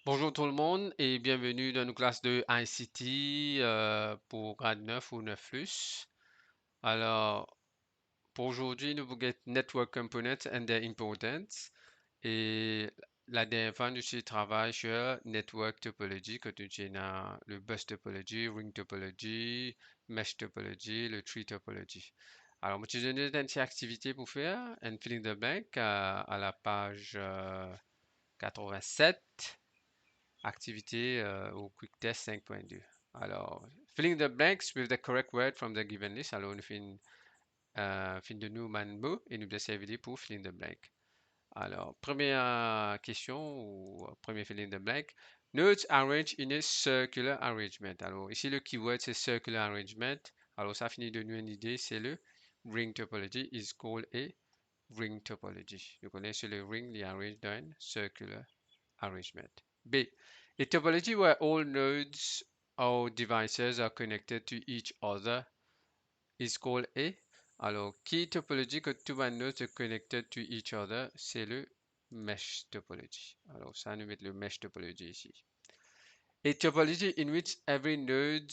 Bonjour tout le monde et bienvenue dans nos classes de ICT pour grade 9 ou 9 plus. Alors, pour aujourd'hui, nous allons Network Components and their importance. Et la dernière fois, nous avons travaillé sur Network Topology, que nous avons le Bus Topology, Ring Topology, Mesh Topology, le Tree Topology. Alors, je vais donner une petite activité pour faire, and filling the blank à la page 87. Activité au Quick Test 5.2. Alors, filling the blanks with the correct word from the given list. Alors, on fin de nous manbo et nous servir pour filling the blank. Alors, première question ou premier filling the blank. Notes arranged in a circular arrangement. Alors, ici, le keyword, c'est circular arrangement. Alors, ça finit de nous une idée, c'est le ring topology is called a ring topology. Nous connaissons le ring, les arranged dans circular arrangement. B. A topology where all nodes or devices are connected to each other is called a. Alors, key topology que tous les nodes sont connected to each other, c'est le mesh topology. Alors, ça nous met le mesh topology ici. A topology in which every node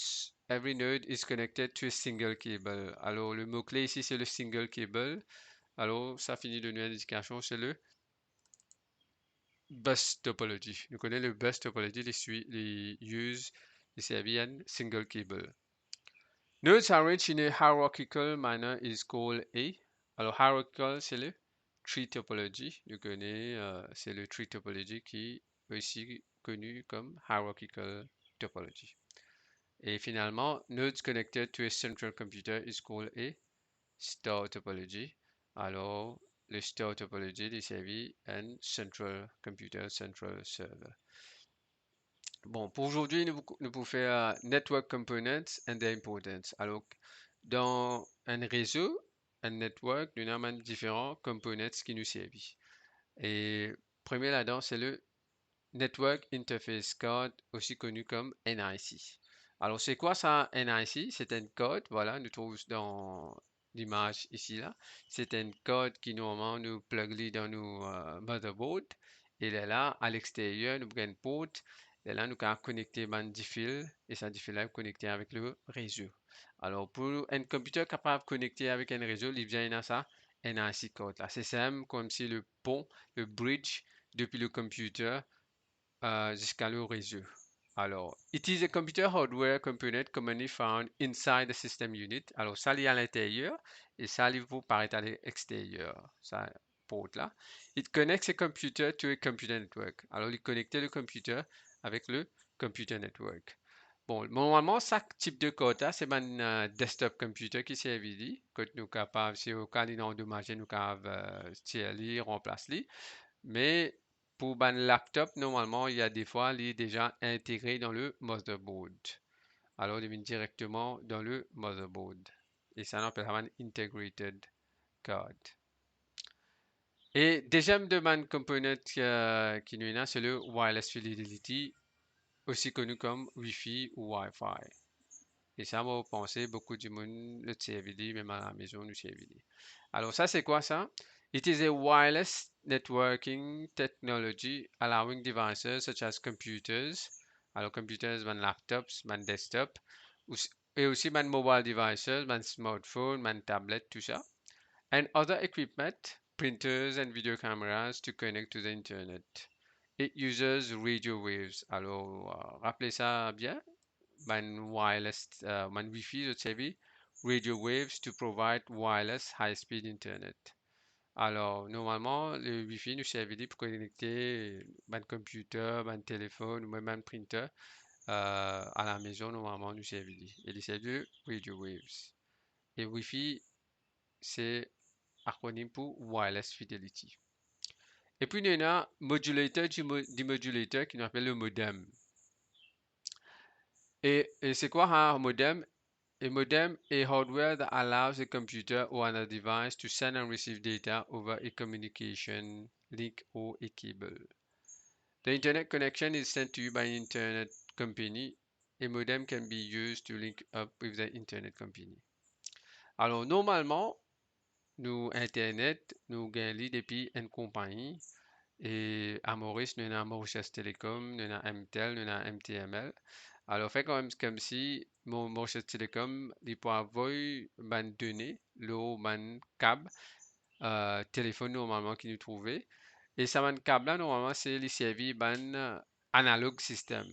is connected to a single cable. Alors, le mot-clé ici, c'est le single cable. Alors, ça finit de nous indication, c'est le bus topology. Nous connaissons le bus topology, les use, les services single cable. Nodes arranged in a hierarchical manner is called a. Alors, hierarchical, c'est le tree topology. Nous connaissons, c'est le tree topology qui est aussi connu comme hierarchical topology. Et finalement, nodes connected to a central computer is called a star topology. Alors, le star topology desservit un central computer, central server. Bon, pour aujourd'hui, nous pouvons faire Network Components and their importance. Alors, dans un réseau, un network, nous avons différents components qui nous servent. Et premier là-dedans, c'est le Network Interface Card, aussi connu comme NIC. Alors, c'est quoi ça, NIC? C'est un code, voilà, nous trouvons dans l'image ici, là. C'est un code qui, normalement, nous plug dans nos motherboard. Et là, à l'extérieur, nous avons une port. Et là, nous pouvons connecter un fil et ça fil-là est connecté avec le réseau. Alors, pour un computer capable de connecter avec un réseau, il vient à ça, NIC code là. C'est simple comme si le pont, le bridge, depuis le computer jusqu'à le réseau. Alors, it is a computer hardware component commonly found inside the system unit. Alors, ça lit à l'intérieur et ça lit vous paraît à l'extérieur. Ça porte là. It connects a computer to a computer network. Alors, il connecte le computer avec le computer network. Bon, normalement, chaque type de code, c'est un desktop computer qui s'est évidé. Que nous capables, si au cas où endommagé, nous capables tirer, remplacer. Mais pour un laptop, normalement, il y a des fois, il est déjà intégré dans le motherboard. Alors, il vient directement dans le motherboard. Et ça, on appelle un integrated card. Et deuxième demande component qui nous est, c'est le wireless fidelity, aussi connu comme Wi-Fi ou Wi-Fi. Et ça, on va penser, beaucoup de monde le CVD, même à la maison, le CVD. Alors, ça, c'est quoi ça? It is a wireless networking technology allowing devices such as computers, alors computers, man laptops, man desktop, et aussi man mobile devices, man smartphone, man tablet, tout ça, and other equipment, printers and video cameras to connect to the internet. It uses radio waves. Alors, rappelez ça bien. Wireless, Wi-Fi, je sais, radio waves to provide wireless high-speed internet. Alors, normalement, le Wi-Fi nous sert pour connecter un computer, un téléphone ou même un printer à la maison, normalement, nous sert. Et il sert de radio waves. Et Wi-Fi, c'est acronyme pour Wireless Fidelity. Et puis, il y a un modulateur demodulator qui nous appelle le modem. Et c'est quoi un modem? A modem is hardware that allows a computer or another device to send and receive data over a communication link or a cable. The internet connection is sent to you by an internet company. A modem can be used to link up with the internet company. Alors, normalement, nous, Internet, nous gagnons depuis une compagnie. Et à Maurice, nous avons Mauritius Telecom, nous avons MTEL, nous avons MTML. Alors, fait comme si Mauritius Telecom, il peut avoir une donnée, le câble, téléphone normalement qui nous trouvait. Et ça câble là, normalement, c'est les services analogue système.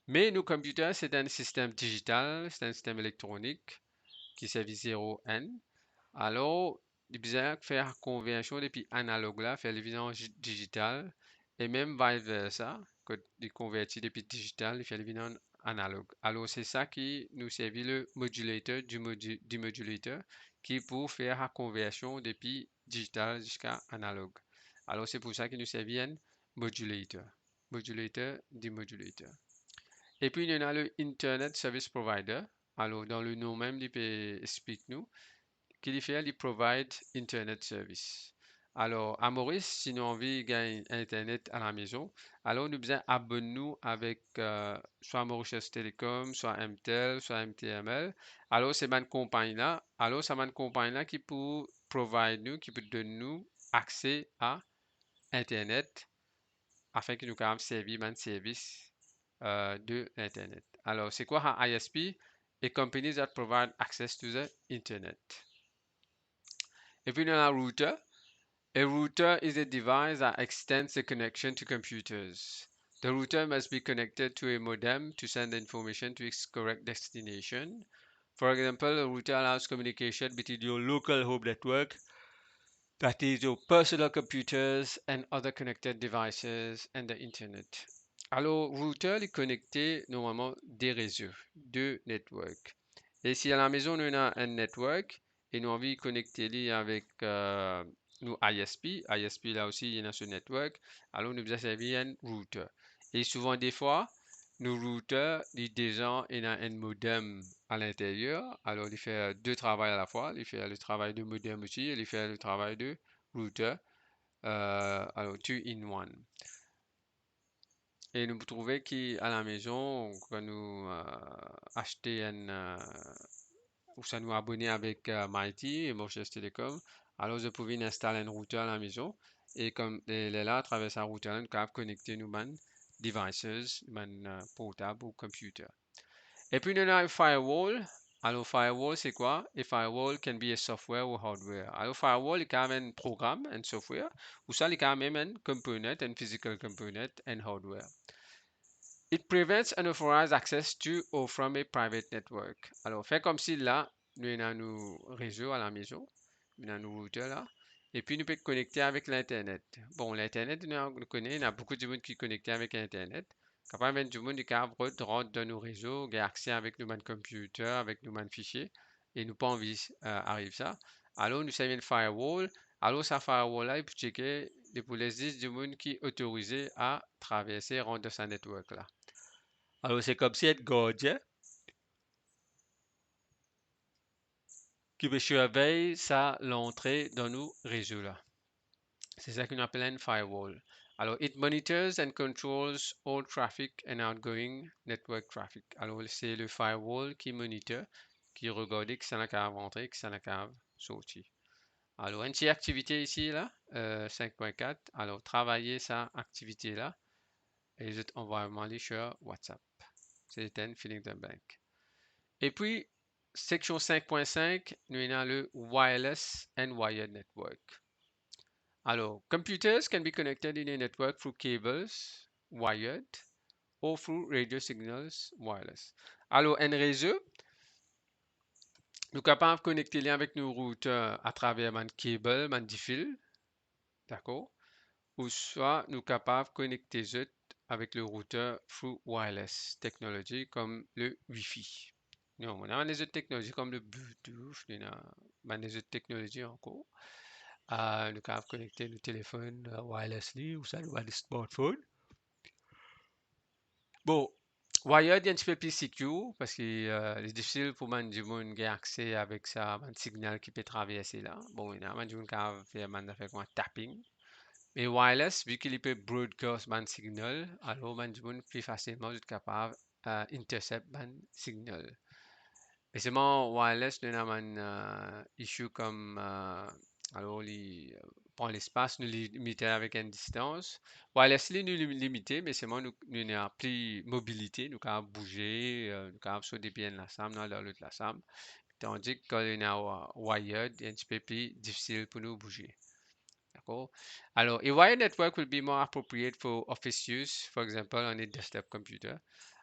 Mais nos computers, c'est un système digital, c'est un système électronique qui servit 0N. Alors, il besoin de faire conversion depuis analogue là, faire les visions digital et même vice versa, que il convertit depuis digital, il fait les visions analogue. Alors, c'est ça qui nous servit le modulateur du modulateur qui pour faire la conversion depuis digital jusqu'à analogue. Alors, c'est pour ça qu'il nous servit un modulateur. Modulateur du modulateur. Et puis, il y en a le Internet Service Provider. Alors, dans le nom même, il peut expliquer nous qu'il fait, il provide Internet Service. Alors, à Maurice, si nous avons gagner Internet à la maison, alors nous besoin abonner-nous avec soit Mauritius Telecom, soit MTEL, soit MTML. Alors, c'est une compagnie-là. Alors, c'est une compagnie-là qui peut provide nous, qui peut donner nous accès à Internet afin que nous puissions servir un service de Internet. Alors, c'est quoi un ISP? A company that provide access to the Internet. Et puis, dans la router, a router is a device that extends the connection to computers. The router must be connected to a modem to send the information to its correct destination. For example, a router allows communication between your local home network, that is your personal computers and other connected devices and the internet. Alors, router est connecté normalement des réseaux, de network. Et si à la maison on a un network et nous envie de connecter avec nos ISP, ISP là aussi il y en a ce network, alors nous besoin servir un router. Et souvent des fois, nos routers, déjà il y a un modem à l'intérieur, alors il fait deux travaux à la fois, il fait le travail de modem aussi, et il fait le travail de router, alors two in one. Et nous trouvons qu'à la maison, quand nous achetons ou ça nous abonner avec Mighty et Mauritius Telecom, alors je pouvais installer un routeur à la maison et comme elle est là, à travers sa routeur, nous pouvons connecter nos devices, portable ou computer. Et puis, nous avons un firewall. Alors, firewall, c'est quoi? A firewall can be a software or hardware. Alors, firewall, il y a un programme, un software, ou ça, il y a même un component, un physical component, un hardware. It prevents unauthorized access to or from a private network. Alors, fait comme si là, nous avons nos réseaux à la maison, nous avons nos routeurs là, et puis nous pouvons connecter avec l'Internet. Bon, l'Internet, nous connaissons, il y a beaucoup de monde qui est connecté avec l'Internet. Capable du monde qui rentre dans nos réseaux, qui a accès avec nos computers, avec nos fichiers, et nous pas envie arrive ça. Alors, nous savons le firewall. Alors, ça firewall là, il peut checker pour les 10 du monde qui est autorisé à traverser, rentrer dans sa network là. Alors, c'est comme si être gardien qui veut surveiller ça, l'entrée dans nos réseaux là. C'est ça qu'on appelle un firewall. Alors, it monitors and controls all traffic and outgoing network traffic. Alors, c'est le firewall qui moniteur, qui regarde que ça n'a qu'à rentrer, que ça n'a qu'à sortir. Alors, une petite activité ici, là, 5.4. Alors, travailler sa activité là et on va aller sur WhatsApp. C'est un feeling de bank. Et puis, section 5.5, nous avons le Wireless and Wired Network. Alors, computers can be connected in a network through cables, wired, or through radio signals, wireless. Alors, un réseau, nous sommes capables de connecter avec nos routeurs à travers un câble, un fil, d'accord? Ou soit nous sommes capables de connecter avec le routeur through wireless technology comme le Wi-Fi. Non, on a des autres technologies comme le Bluetooth, on a des autres technologies encore. Nous pouvons connecter le téléphone wirelessly ou ça, ou des smartphones. Bon, wired est un petit peu plus secure parce que c'est difficile pour man du monde qui a accès avec ça, un signal qui peut traverser là. Bon, il y a man du monde qui a fait un tapping. Mais wireless, vu qu'il peut broadcast un signal, alors man du monde plus facilement est capable d'intercept un signal. Et seulement wireless, nous avons un issue comme alors les Bon, l'espace nous limité avec une distance. Wirelessly nous limité, mais c'est moi nous n'avons plus mobilité, nous pouvons bouger, nous pouvons sauter bien la somme dans l'autre la somme. Tandis que quand on est wired, c'est un petit peu plus difficile pour nous bouger. D'accord? Alors, a wired network will be more appropriate for office use, for example, on a desktop computer.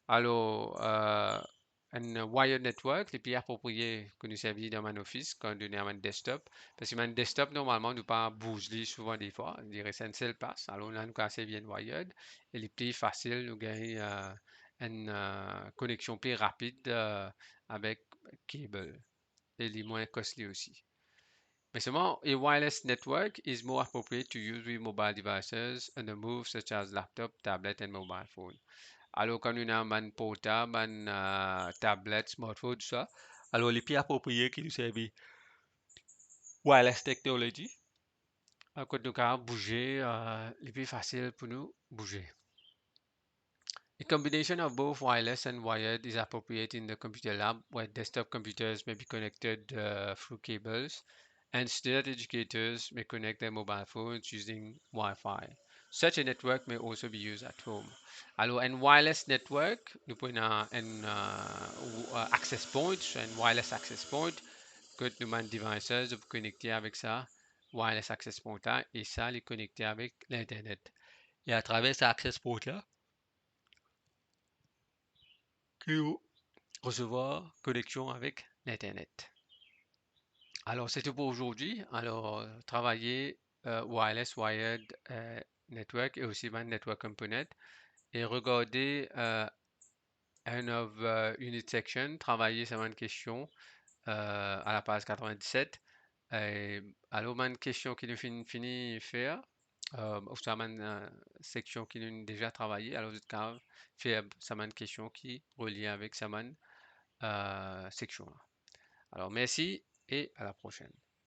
Alors, un wired network est plus approprié que nous servir dans un office quand on est un desktop. Parce que un desktop, normalement, nous pas bouger souvent des fois. On dirait que c'est une seule place. Alors, là, nous avons servir wired. Et est plus facile, nous gagner une connexion plus rapide avec cable. Et les moins costly aussi. Mais seulement, a wireless network is more appropriate to use with mobile devices on the move, such as laptop, tablet, and mobile phone. Alors, quand on a un portable, un tablette, smartphone, tout ça, alors les plus appropriés qui nous servent wireless technology, quand nous pouvons bouger, les plus faciles pour nous bouger. A combination of both wireless and wired is appropriate in the computer lab, where desktop computers may be connected through cables, and student educators may connect their mobile phones using Wi-Fi. Such a network may also be used at home. Alors, un wireless network, nous prenons un access point, un wireless access point, que nous avons devices de vous connecter avec ça, wireless access point là, et ça, les connecter avec l'Internet. Et à travers cet access point là, que recevoir connexion avec l'Internet. Alors, c'est tout pour aujourd'hui. Alors, travailler wireless, wired network et aussi man network component et regarder un of unit section, travailler sur une question à la page 97. Alors, une question qui nous finit faire, ou ça une section qui nous déjà travaillé. Alors, vous pouvez faire ça une question qui relie avec ça section. Alors, merci et à la prochaine.